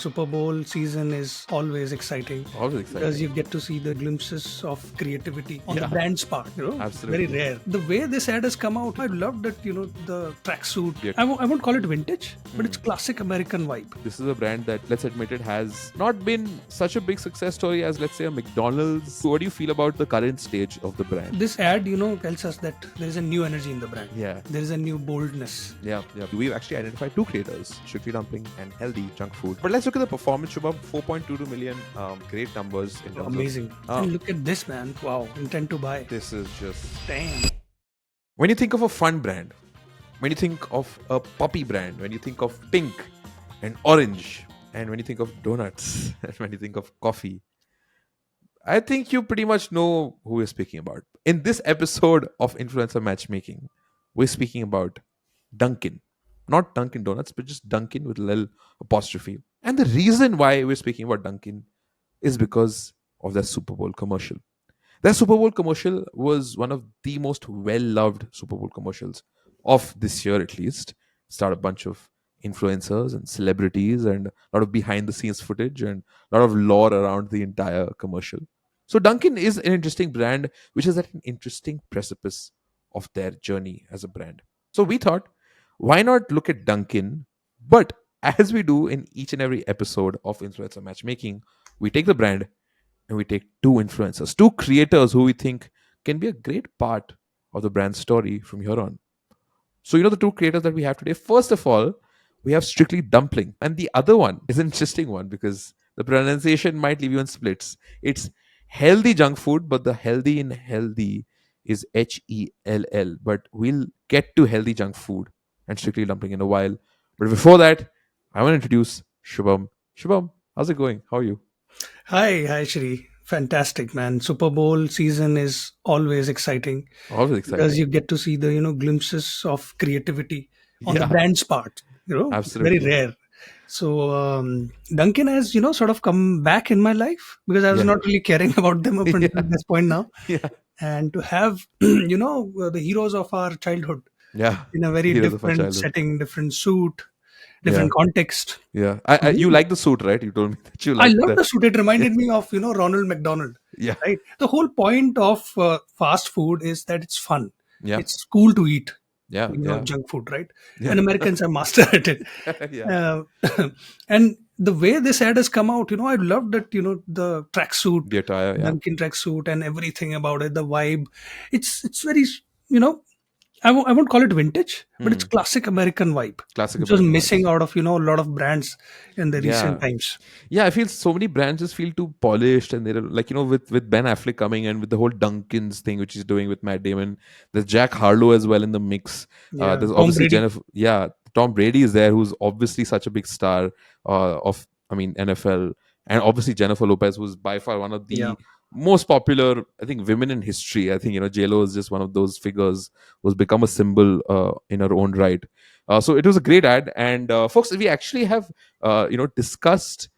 Super Bowl season is always exciting Always because exciting. you get to see the glimpses of creativity on the Yeah. brand's part. Very Absolutely. rare. The way this ad has come out, I love that. The tracksuit. Yeah. I won't call it vintage, but it's classic American vibe. This is a brand that, let's admit it, has not been such a big success story as, let's say, a McDonald's. What do you feel about the current stage of the brand? This ad, tells us that there is a new energy in the brand. Yeah. There is a new boldness. Yeah. We've actually identified two creators, Strictly Dumpling and Healthy Junk Food. But let's look at the performance, Shubham. 4.22 million, great numbers in terms Amazing. of... And look at this, man. Wow. Intent to buy. This is just... Damn. When you think of a fun brand, when you think of a puppy brand, when you think of pink and orange, and when you think of donuts, and when you think of coffee, I think you pretty much know who we're speaking about. In this episode of Influencer Matchmaking, we're speaking about Dunkin. Not Dunkin' Donuts, but just Dunkin' with a little apostrophe. And the reason why we're speaking about Dunkin' is because of their Super Bowl commercial. Their Super Bowl commercial was one of the most well loved Super Bowl commercials of this year, at least. Start a bunch of influencers and celebrities and a lot of behind the scenes footage and a lot of lore around the entire commercial. So, Dunkin' is an interesting brand which is at an interesting precipice of their journey as a brand. So, we thought, why not look at Dunkin'? But as we do in each and every episode of Influencer Matchmaking, we take the brand and we take two influencers, two creators who we think can be a great part of the brand story from here on. So, the two creators that we have today, first of all, we have Strictly Dumpling, and the other one is an interesting one because the pronunciation might leave you in splits. It's healthy junk food, but the healthy in healthy is HELL. But we'll get to healthy junk food and Strictly Dumpling in a while. But before that, I want to introduce Shubham. Shubham, how's it going? How are you? Hi, Shri. Fantastic, man. Super Bowl season is always exciting Always because exciting. you get to see the glimpses of creativity on the Yeah, brand's part. Very absolutely. rare. So Duncan has sort of come back in my life because I was Yeah. not really caring about them up until Yeah. this point now, Yeah. and to have the heroes of our childhood Yeah. in a very Heroes of our different childhood. setting, different suit, Yeah. different context. Yeah. You like the suit, right? You told me that you I like love the... the suit. It reminded me of Ronald McDonald, Yeah. right? The whole point of fast food is that it's fun. Yeah. It's cool to eat, Yeah. Yeah. junk food, right? Yeah. And Americans are master at it. Yeah. Uh, and the way this ad has come out, I love that, the tracksuit, The attire. Yeah. Dunkin tracksuit, and everything about it, the vibe. It's very, you know, I won't call it vintage, but it's Hmm. classic American vibe, Classic which was American missing vibes. out of, a lot of brands in the recent Yeah. times. Yeah. I feel so many brands just feel too polished, and they're like, with Ben Affleck coming and with the whole Dunkin's thing, which he's doing with Matt Damon. There's Jack Harlow as well in the mix. Yeah. There's Tom obviously Brady. Jennifer. Yeah. Tom Brady is there, who's obviously such a big star of, NFL. And obviously Jennifer Lopez, who's by far one of Yeah. the most popular, I think, women in history. I think, J-Lo is just one of those figures who's become a symbol in her own right. So it was a great ad. And folks, we actually have, discussed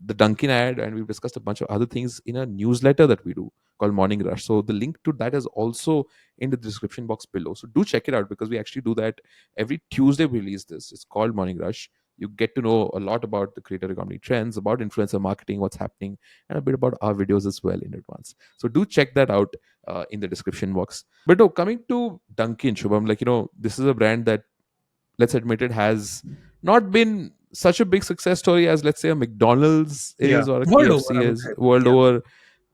the Dunkin' ad, and we've discussed a bunch of other things in a newsletter that we do called Morning Rush. So the link to that is also in the description box below. So do check it out because we actually do that every Tuesday. We release this. It's called Morning Rush. You get to know a lot about the creator economy trends, about influencer marketing, what's happening, and a bit about our videos as well in advance. So do check that out in the description box. But no, coming to Dunkin', Shubham, this is a brand that, let's admit it, has not been such a big success story as, let's say, a McDonald's Yeah. is or a World over, KFC I would is say. world Yeah. over.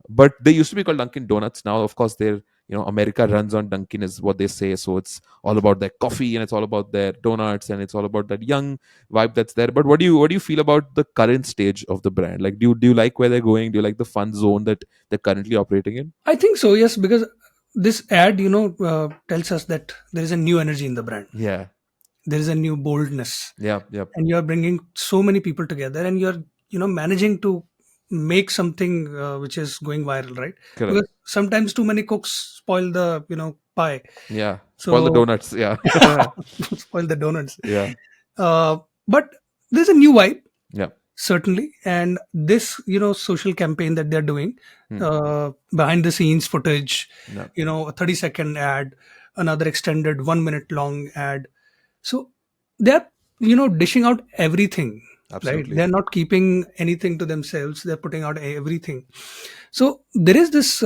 But they used to be called Dunkin' Donuts. Now, of course, they're, America runs on Dunkin' is what they say. So it's all about their coffee and it's all about their donuts and it's all about that young vibe that's there. But what do you feel about the current stage of the brand? Like, do you like where they're going? Do you like the fun zone that they're currently operating in? I think so, yes, because this ad, tells us that there is a new energy in the brand. Yeah. There is a new boldness, Yeah. Yep. and you're bringing so many people together, and you're, managing to make something which is going viral, right? Correct. Because sometimes too many cooks spoil the, pie. Yeah. Spoil the So donuts. Yeah. spoil the donuts. Yeah. Uh, but there's a new vibe, Yeah. certainly, and this social campaign that they're doing, Hmm. behind the scenes footage, Yeah. a 30-second ad, another extended 1 minute long ad. So they're dishing out everything right? Absolutely. They're not keeping anything to themselves. They're putting out everything. So there is this,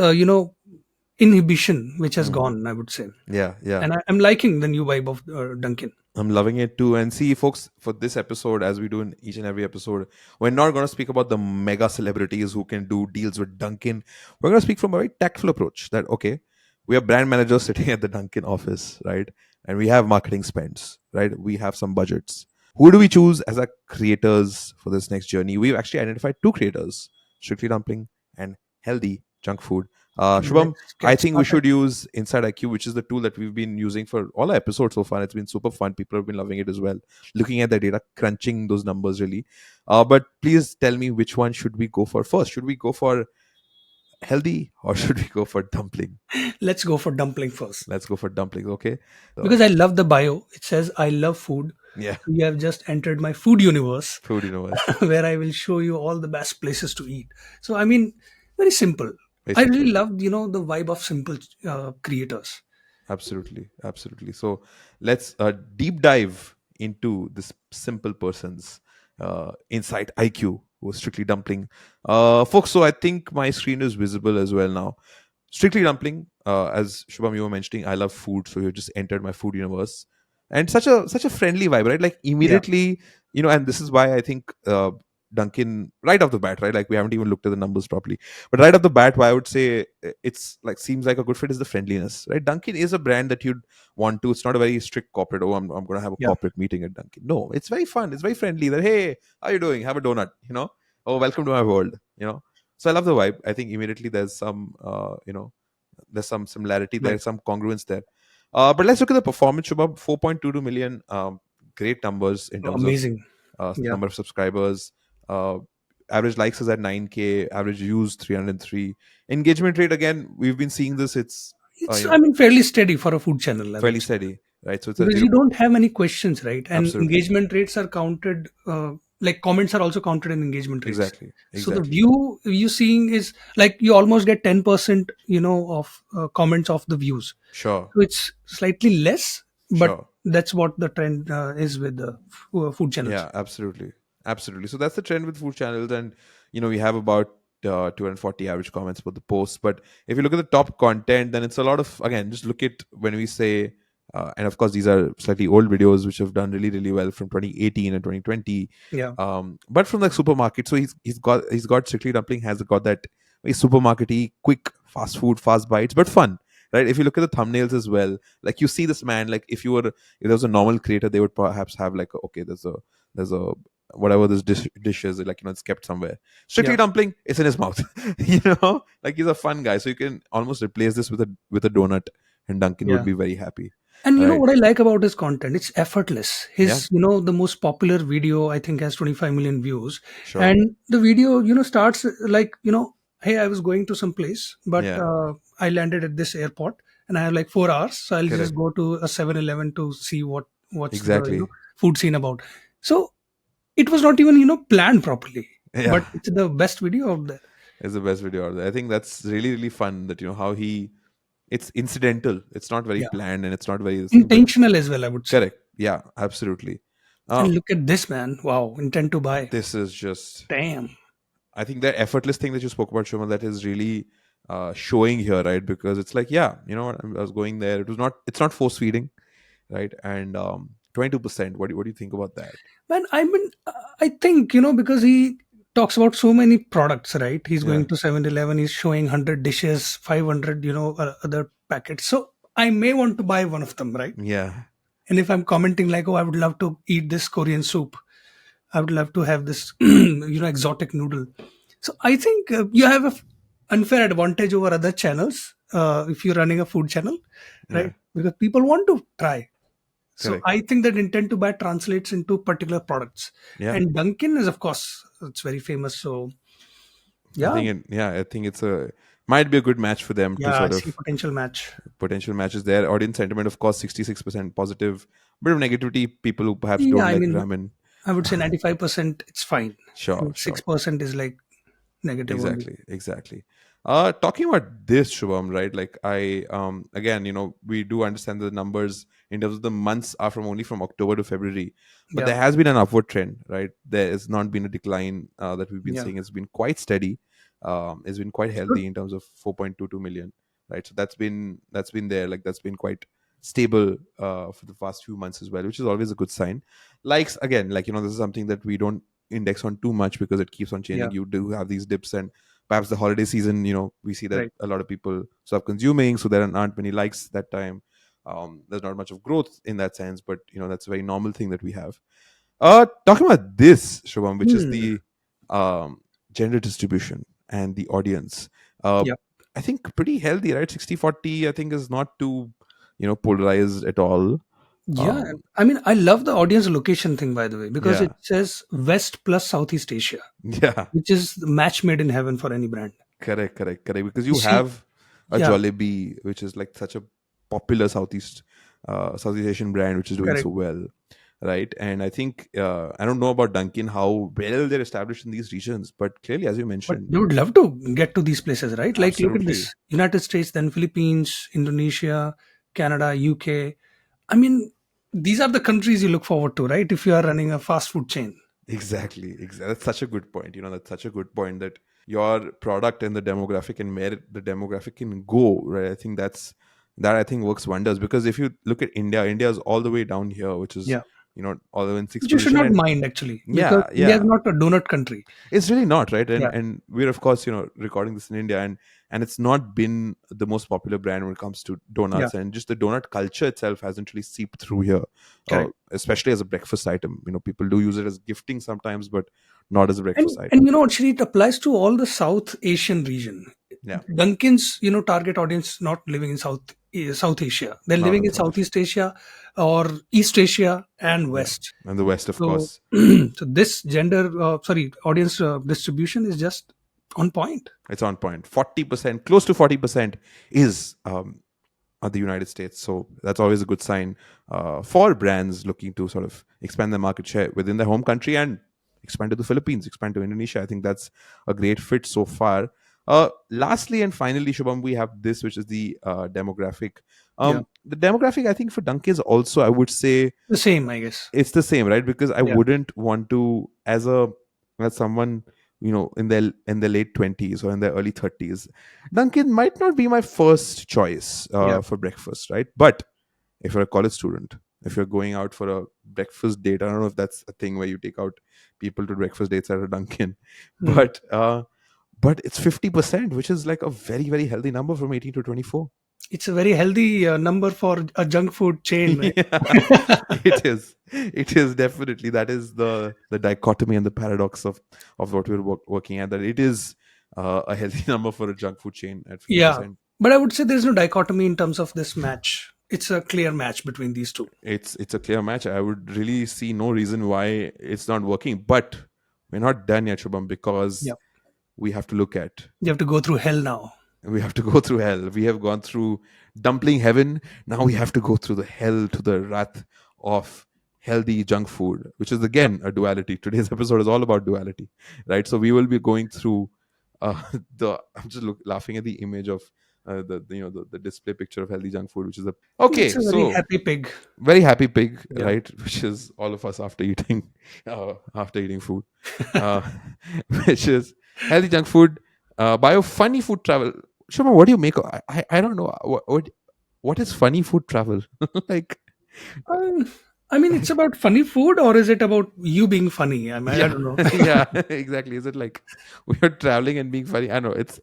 inhibition which has Hmm. gone, I would say. Yeah, yeah. And I'm liking the new vibe of Dunkin. I'm loving it too. And see, folks, for this episode, as we do in each and every episode, we're not going to speak about the mega celebrities who can do deals with Dunkin'. We're going to speak from a very tactful approach that, okay, we are brand managers sitting at the Dunkin' office, right? And we have marketing spends, right? We have some budgets. Who do we choose as our creators for this next journey? We've actually identified two creators, Strictly Dumpling and Healthy Junk Food. Shubham, Let's I get think we started. should use insightIQ, which is the tool that we've been using for all our episodes so far. It's been super fun. People have been loving it as well. Looking at the data, crunching those numbers really. But please tell me, which one should we go for first? Should we go for healthy or should we go for dumpling? Let's go for dumpling first. Let's go for dumplings, okay? Because So, I love the bio. It says, I love food. yeah, So you have just entered my food universe food universe. where I will show you all the best places to eat. So, I mean, very simple. Very I really simple. loved, the vibe of simple creators. Absolutely, absolutely. So let's deep dive into this simple person's insight IQ, who was strictly dumpling. Folks, so I think my screen is visible as well now. Strictly dumpling, as Shubham you were mentioning, I love food, so you just entered my food universe, and such a friendly vibe, right? Like Yeah. immediately, and this is why I think Duncan right off the bat, right? Like we haven't even looked at the numbers properly, but right off the bat, why I would say it's like seems like a good fit is the friendliness, right? Dunkin' is a brand that you'd want to. It's not a very strict corporate. Oh, I'm going to have a Yeah. corporate meeting at Dunkin'. No, it's very fun. It's very friendly. That hey, how you doing? Have a donut. Oh, welcome to my world. So I love the vibe. I think immediately there's some similarity there, Right. some congruence there. But let's look at the performance. About 4.22 million. Great numbers in terms of Amazing. Yeah. number of subscribers. Uh, Average likes is at 9K. Average views 303. Engagement rate again. We've been seeing this. It's It's, I mean, fairly steady for a food channel, I fairly would say. steady, right? So it's at Because zero. you don't have any questions, right? And Absolutely, engagement rates are counted, like comments are also counted in engagement rates. exactly, So the exactly. view you seeing is like you almost get 10%, of comments of the views. Sure, So it's slightly less, but sure. that's what the trend is with the food channels. Yeah, absolutely, absolutely. So that's the trend with food channels, and we have about 240 average comments per the post. But if you look at the top content, then it's a lot of again. Just look at when we say, and of course these are slightly old videos which have done really really well from 2018 and 2020. Yeah. But from the supermarket, so he's got strictly dumpling has got that very supermarkety, quick, fast food, fast bites, but fun. Right. If you look at the thumbnails as well, like you see this man, like if there was a normal creator, they would perhaps have like, okay, there's a whatever this dish is, like it's kept somewhere. Strictly Yeah. dumpling, it's in his mouth. Like he's a fun guy, so you can almost replace this with a donut, and Duncan would Yeah. be very happy. And Right? what I like about his content, it's effortless. Yeah, His, the most popular video I think has 25 million views. sure. And the video, starts like, hey, I was going to some place, but Yeah, I landed at this airport and I have like 4 hours. So I'll just correct. go to a 7-Eleven to see what's the, Exactly. food scene about. So it was not even, planned properly, Yeah, but it's the best video out there. it's the best video out there. I think that's really really fun. That how he it's incidental. It's not very Yeah. planned, and it's not very this thing. But Intentional as well, I would say. correct. Yeah, absolutely. Uh, And look at this, man. Wow. Intent to buy. this is just Damn. I think that effortless thing that you spoke about, Shoma, that is really showing here, right? Because it's like, yeah, you know what, I was going there. It's not force feeding, right? And 22%. What do you think about that? Man, I mean, I think, because he talks about so many products, right? He's Yeah, going to 7-Eleven, he's showing 100 dishes, 500, other packets. So I may want to buy one of them, right? yeah, And if I'm commenting like, oh, I would love to eat this Korean soup, I would love to have this, exotic noodle. So I think you have a unfair advantage over other channels if you're running a food channel, yeah, right? Because people want to try. So correct. I think that intent to buy translates into particular products. Yeah, And Dunkin' is, of course, it's very famous. So yeah, I think it's a might be a good match for them to yeah, I sort see of potential match. potential matches there. Audience sentiment, of course, 66% positive. Bit of negativity, people who perhaps Yeah, don't I like mean, ramen. I would say 95% it's fine. Sure, And sure. 6% is like negative only. Exactly, exactly. Talking about this, Shubham, right? Like I again, we do understand the numbers in terms of the months are from only from October to February, but Yeah. there has been an upward trend, right? There has not been a decline that we've been Yeah. seeing. It's been quite steady. It's been quite It's good. healthy in terms of 4.22 million, right? So that's been there, like that's been quite stable for the past few months as well, which is always a good sign. Likes, again, like, this is something that we don't index on too much because it keeps on changing. Yeah. You do have these dips, and perhaps the holiday season, we see that Right. a lot of people stop consuming, so there aren't many likes that time. There's not much of growth in that sense, but that's a very normal thing that we have. Talking about this, Shubham, which is Hmm. the um, gender distribution and the audience. uh, Yeah. I think pretty healthy, right? 60-40, I think, is not too polarized at all. Yeah. um, I mean, I love the audience location thing, by the way, because yeah. it says West plus Southeast Asia, Yeah. which is the match made in heaven for any brand. Correct, correct, correct. Because You you see, have a yeah, Jollibee, which is like such a popular Southeast Asian brand, which is doing so correct. well, right? And I think I don't know about Dunkin, how well they're established in these regions, but clearly, as you But mentioned, they would love to get to these places, right? Like, look at absolutely. this: United States, then Philippines, Indonesia, Canada, UK. I mean, these are the countries you look forward to, right? If you are running a fast food chain. Exactly, exactly. That's such a good point. That's such a good point, that your product and the demographic and where the demographic can go, right? I think that I think works wonders, because if you look at India, India is all the way down here, which is Yeah. all the way in sixth Which you should position, not and mind, actually, because yeah, India is yeah, not a donut country. it's really not, right? and Yeah. and we're, of course, recording this in India, and it's not been the most popular brand when it comes to Yeah. donuts, and just the donut culture itself hasn't really seeped through here, Correct. especially as a breakfast item. People do use it as gifting sometimes, but not as a And breakfast and item. you know, actually, it applies to all the South Asian region. Yeah. Dunkin's, target audience not living in South Asia. They're Not living in in South Asia. Southeast Asia or East Asia and Yeah. West. And the West, of So, course. so this audience distribution is just on point. It's on point. 40%, close to 40% is the United States. So that's always a good sign for brands looking to sort of expand their market share within their home country and expand to the Philippines, expand to Indonesia. I think that's a great fit so far. Lastly and finally, Shubham, we have this, which is the demographic. Yeah, The demographic, I think, for Dunk is also, I would say, the same, I guess. it's the same, right? Because I Yeah, wouldn't want to, as someone in their late 20s or in their early 30s, Dunkin might not be my first choice yeah. for breakfast, right? But if you're a college student, if you're going out for a breakfast date, I don't know if that's a thing where you take out people to breakfast dates at a Dunkin, Hmm. but it's 50%, which is like a very, very healthy number from 18 to 24. It's a very healthy number for a junk food chain, right? Yeah, it is. It is definitely, that is the dichotomy and the paradox of what we're working at. That it is a healthy number for a junk food chain at fifty Yeah, percent. but I would say there's no dichotomy in terms of this match. It's a clear match between these two. It's a clear match. I would really see no reason why it's not working. But we're not done yet, Shubham, because Yeah, we have to look at you have to go through hell now. we have to go through hell. We have gone through dumpling heaven. Now we have to go through the hell, to the wrath of healthy junk food, which is Yeah. again a duality. Today's episode is all about duality, right? So we will be going through the. I'm just laughing at the image of the display picture of healthy junk food, which is a It's okay. a very So happy pig. very happy pig, Yeah. right? Which is all of us after eating food, uh, which is healthy junk food. Bio funny food travel. Shoma, what do you make of, I don't know what is funny food travel like. Um, I mean, it's about funny food, or is it about you being funny? I Yeah. don't know. Yeah, exactly. Is it like we are traveling and being funny? I know it's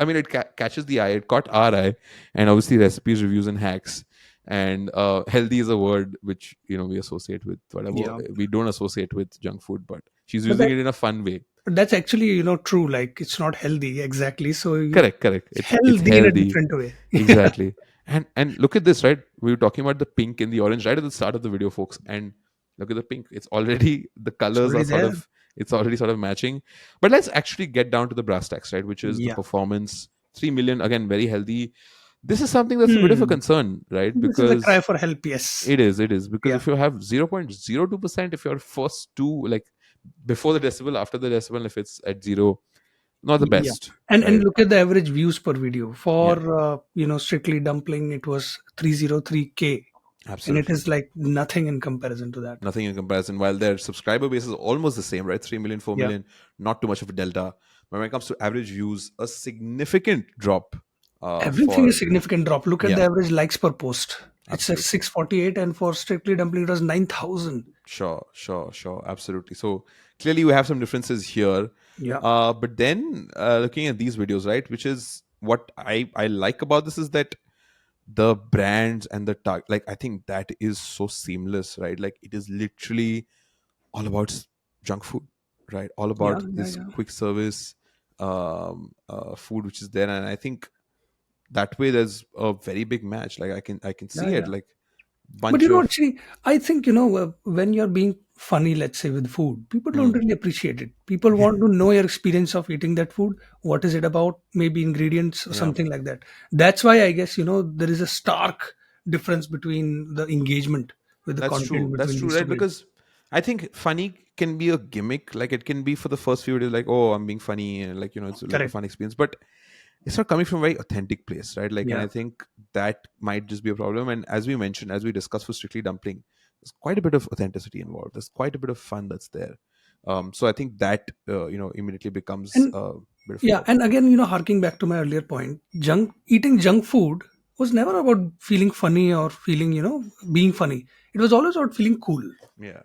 I mean, it catches the eye. It caught our eye, and obviously recipes, reviews, and hacks. And healthy is a word which we associate with whatever. Yeah, We don't associate with junk food, but she's but using it in a fun way. that's actually true. Like, it's not healthy exactly. So Correct, correct. it's It's healthy in a healthy. different way. Yeah, Exactly. And look at this, right? We were talking about the pink and the orange right at the start of the video, folks. And look at the pink. It's already the it's colors are already sort there. of it's already sort of matching. But let's actually get down to the brass tacks, right? Which is the Yeah. performance. 3 million, again, very healthy. This is something that's a bit of a Hmm. concern, right? This is a cry Because for help. Yes. it is because Yeah. if you have 0.02%, if you're first two, like before the decibel, after the decibel, if it's at zero, not the Yeah. best, And right? look at the average views per video for Yeah. Strictly Dumpling. It was 303K. and it Absolutely. is like nothing in comparison to that. Nothing in comparison. While their subscriber base is almost the same, right? 3 million, four Yeah, million, not too much of a delta. But when it comes to average views, a significant drop everything is for, significant drop. Look at the yeah, average likes per post. It's like absolutely. 648, and for Strictly Dumpling it was 9,000. Sure, sure, sure. Absolutely. So clearly we have some differences here. Yeah, But then looking at these videos, right, which is what I like about this is that the brands and the tag, like I think that is so seamless, right? Like it is literally all about junk food, right? All yeah, about yeah, this yeah, quick service food which is there, and I think that way there's a very big match. Like I can yeah, see it yeah. like But bunch of, actually, I think when you're being funny, let's say with food, people don't mm, really appreciate it. People want to know your experience of eating that food. What is it about? Maybe ingredients or yeah. something like that. That's why I guess there is a stark difference between the engagement with the That's content true. That's between true, these two right? videos. Because I think funny can be a gimmick. Like it can be for the first few days, like, oh, I'm being funny, and like it's like a Correct. fun experience. But it's not coming from a very authentic place, right? Like, and Yeah. I think that might just be a problem. And as we mentioned, as we discussed for Strictly Dumpling, there's quite a bit of authenticity involved. There's quite a bit of fun that's there. So I think that immediately becomes And a bit of a yeah, problem. and again, harking back to my earlier point, eating junk food was never about feeling funny or feeling, being funny. It was always about feeling cool. Yeah,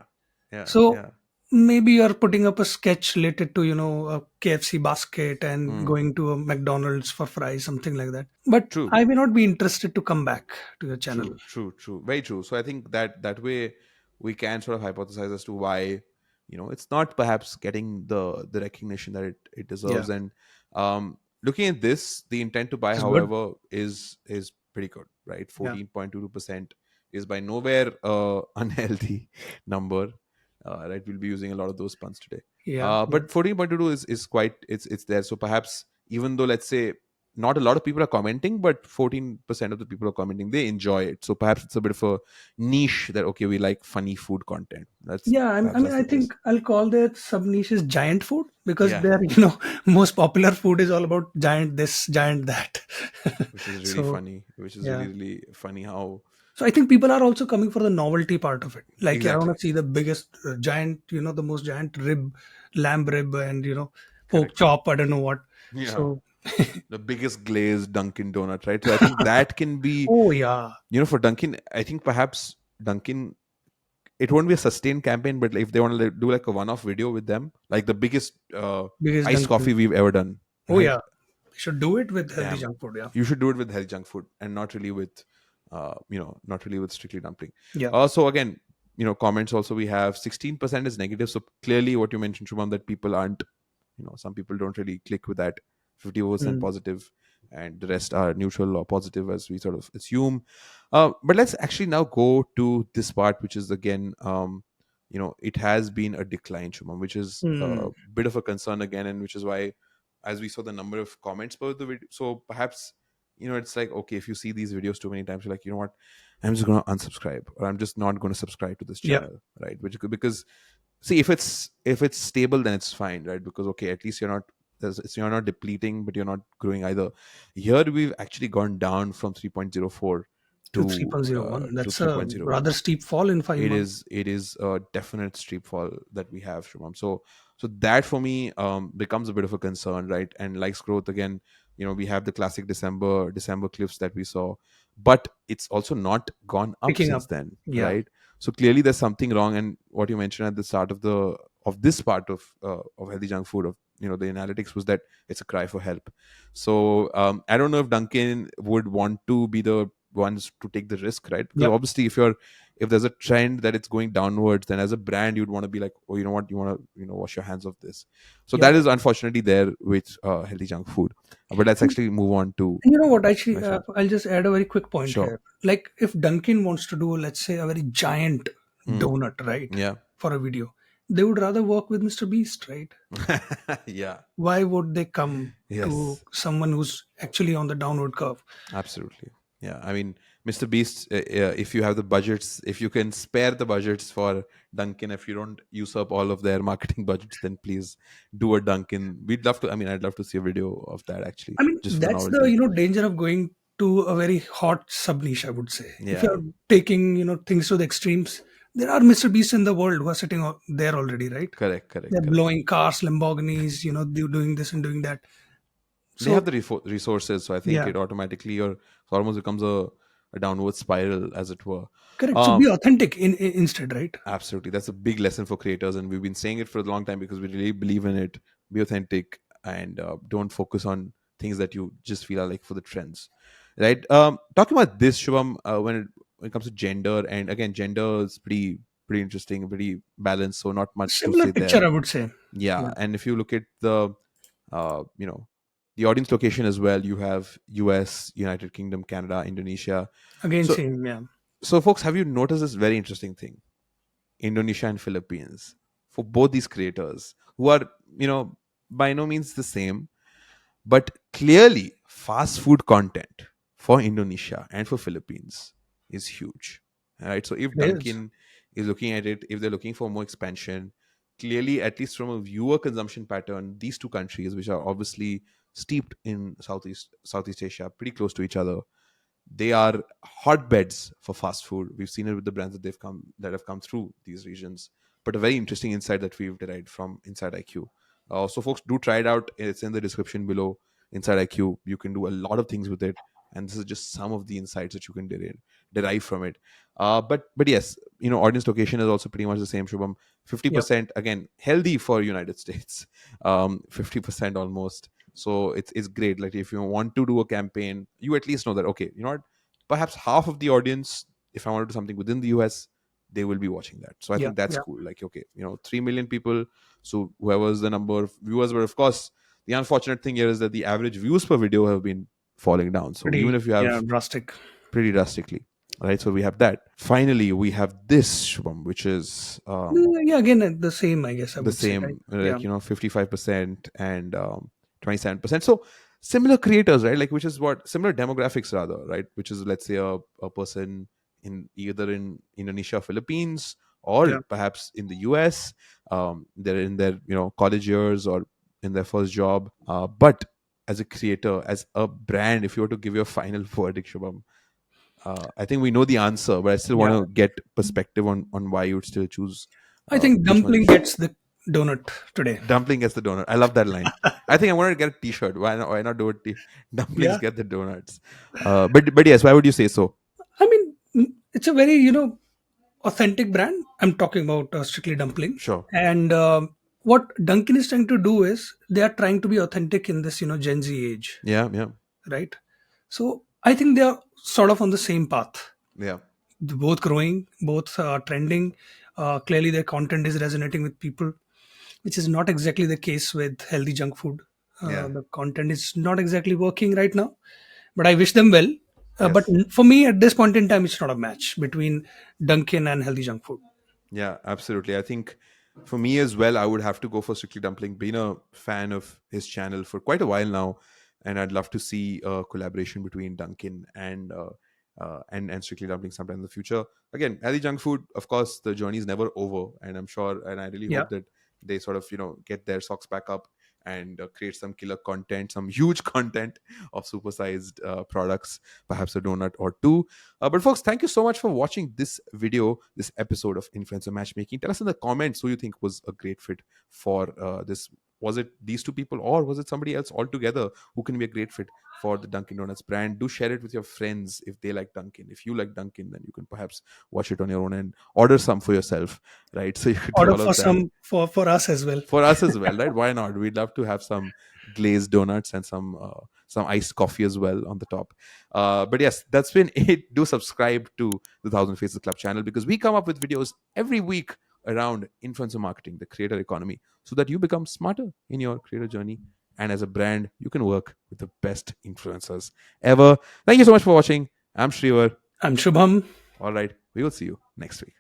yeah, So yeah. maybe you're putting up a sketch related to, a KFC basket and Mm. going to a McDonald's for fries, something like that. But True. I may not be interested to come back to your channel. True, true, true. Very true. So I think that that way we can sort of hypothesize as to why it's not perhaps getting the recognition that it Yeah, deserves. And looking at this, the intent to buy, it's good. however, is pretty good, right? Yeah, 14.22% is by nowhere unhealthy number. Right, we'll be using a lot of those puns today. yeah, yeah. But 14.22 is quite it's there. So perhaps even though let's say not a lot of people are commenting, but 14% of the people are commenting. They enjoy it. So perhaps it's a bit of a niche that, okay, we like funny food content. That's Yeah, I perhaps mean, that's I the case. think I'll call their sub niches giant food because Yeah, their, most popular food is all about giant this, giant that. which is really So, funny, which is yeah. really, really funny how. So I think people are also coming for the novelty part of it. Like, I want Exactly. to see the biggest giant, the most giant lamb rib, and pork Correct. chop. I don't know what. Yeah. So, The biggest glazed Dunkin' donut, right? So I think that can be, oh yeah, for Dunkin', I think perhaps Dunkin', it won't be a sustained campaign, but if they want to do like a one off video with them, like the biggest biggest iced Dunkin'. coffee we've ever done, Oh right? yeah, should do it with healthy Damn, junk food. Yeah, you should do it with healthy junk food and not really with not really with Strictly Dumpling. yeah. So again, comments also, we have 16% is negative. So clearly what you mentioned, Shubham, that people aren't, some people don't really click with that. 50% Mm. positive and the rest are neutral or positive, as we sort of assume. But let's actually now go to this part, which is again, it has been a decline, Shubham, which is a Mm. bit of a concern again, and which is why, as we saw the number of comments per the video, so perhaps it's like, okay, if you see these videos too many times, you're like, you know what, I'm just going to unsubscribe, or I'm just not going to subscribe to this Yeah, channel, right? Which because, see, if it's stable, then it's fine, right? Because okay, at least you're not depleting, but you're not growing either. Here we've actually gone down from 3.04 to to 3.01. to That's a 3.01. rather steep fall in 5 months. It is a definite steep fall that we have, Shubham. So that for me becomes a bit of a concern, right? And likes growth again, we have the classic December cliffs that we saw, but it's also not gone up Picking since up. then, Yeah, right? So clearly there's something wrong. And what you mentioned at the start of this part of healthy junk food, of the analytics, was that it's a cry for help. So I don't know if Dunkin would want to be the ones to take the risk, right? Because yep, obviously if there's a trend that it's going downwards, then as a brand you'd want to be like, oh, you know what, you want to wash your hands of this. So yep. that is unfortunately there with healthy junk food. But let's And actually move on to you know what? Actually, next one. I'll just add a very quick point Sure. here. Like, if Dunkin' wants to do, let's say, a very giant Mm. donut, right, Yeah. for a video, they would rather work with Mr. Beast, right? Yeah. Why would they come to Yes. someone who's actually on the downward curve? Absolutely. Yeah. I mean, Mr. Beast, if you have the budgets, if you can spare the budgets for Dunkin', if you don't use up all of their marketing budgets, then please do a Dunkin'. We'd love to. I mean, I'd love to see a video of that actually, I mean, just for the that's the novelty. danger of going. to a very hot sub niche, I would say. If Yeah, you're taking, things to the extremes, there are Mr. Beasts in the world who are sitting there already, right? correct, correct, They're correct. blowing cars, Lamborghinis, doing this and doing that. They have So the resources, so I think yeah, it automatically or it almost becomes a downward spiral, as it were. correct. So Um, be authentic instead, right? Absolutely. That's a big lesson for creators. And we've been saying it for a long time because we really believe in it. Be authentic and don't focus on things that you just feel are like for the trends. Right. Talking about this, Shubham, when it comes to gender, and again, gender is pretty interesting, pretty balanced. So not much to Similar say there. picture, I would say. Yeah. Yeah. And if you look at uh, you know, the audience location as well, you have US, United Kingdom, Canada, Indonesia. Again, So, same. Yeah. so folks, have you noticed this very interesting thing? Indonesia and Philippines, for both these creators who are, by no means the same, but clearly fast food content for Indonesia and for Philippines is huge. All right. So if It is. Dunkin is looking at it, if they're looking for more expansion, clearly, at least from a viewer consumption pattern, these two countries, which are obviously steeped in Southeast Asia, pretty close to each other, they are hotbeds for fast food. We've seen it with the brands that have come through these regions. But a very interesting insight that we've derived from Inside IQ. So folks, do try it out. It's in the description below. Inside IQ, you can do a lot of things with it, and this is just some of the insights that you can derive from it. But yes, audience location is also pretty much the same. Shubham, fifty Yeah. percent again healthy for United States, 50% almost. So it's great. Like if you want to do a campaign, you at least know that, okay, you know what, perhaps half of the audience, if I want to do something within the US, they will be watching that. So I Yeah. think that's Yeah. cool. Like, okay, 3 million people. So whoever's the number of viewers, but of course, the unfortunate thing here is that the average views per video have been falling down. So even Pretty. if you Yeah. have Drastic. pretty drastically, right? So we have that. Finally, we have this, Shubham, which is Yeah. Again, the same. I guess I the would say. Right. same, Yeah. like 55% and 27%. So similar creators, right? Like, which is what similar demographics rather, right? Which is, let's say, a person in either in Indonesia, Philippines, or Yeah. perhaps in the US. They're in their college years or in their first job, but as a creator, as a brand, if you were to give your final verdict, Shubham, I think we know the answer, but I still want Yeah. to get perspective on why you would still choose I think which one you dumpling should. gets the donut today. Dumpling gets the donut. I love that line. I think I wanted to get a T-shirt. Why not do it? Dumplings Yeah. get the donuts. But yes, why would you say so? I mean, it's a very authentic brand. I'm talking about Strictly Dumpling, Sure. and what Dunkin is trying to do is they are trying to be authentic in this Gen Z age, Yeah, yeah, right? So I think they are sort of on the same path. yeah. They're both growing, both trending. Clearly, their content is resonating with people, which is not exactly the case with healthy junk food. Yeah. The content is not exactly working right now, but I wish them well. But Yes. for me, at this point in time, it's not a match between Dunkin and healthy junk food. Yeah, absolutely. I think for me as well, I would have to go for Strictly Dumpling. Been a fan of his channel for quite a while now, and I'd love to see a collaboration between Dunkin and Strictly Dumpling sometime in the future. Again, healthy junk food, of course, the journey is never over, and I'm sure, and I really Yeah. hope that they sort of get their socks back up and create some killer content, some huge content of supersized products, perhaps a donut or two. But folks, thank you so much for watching this video, this episode of Influencer Matchmaking. Tell us in the comments who you think was a great fit for this. Was it these two people, or was it somebody else altogether who can be a great fit for the Dunkin' Donuts brand? Do share it with your friends if they like Dunkin'. If you like Dunkin', then you can perhaps watch it on your own and order some for yourself, right? So you could do Order all for of that some for us as well. for us as well, right? Why not? We'd love to have some glazed donuts and some iced coffee as well on the top. But yes, that's been it. Do subscribe to the Thousand Faces Club channel because we come up with videos every week around influencer marketing, the creator economy, so that you become smarter in your creator journey. And as a brand, you can work with the best influencers ever. Thank you so much for watching. I'm Shreevar. I'm Shubham. All right, we will see you next week.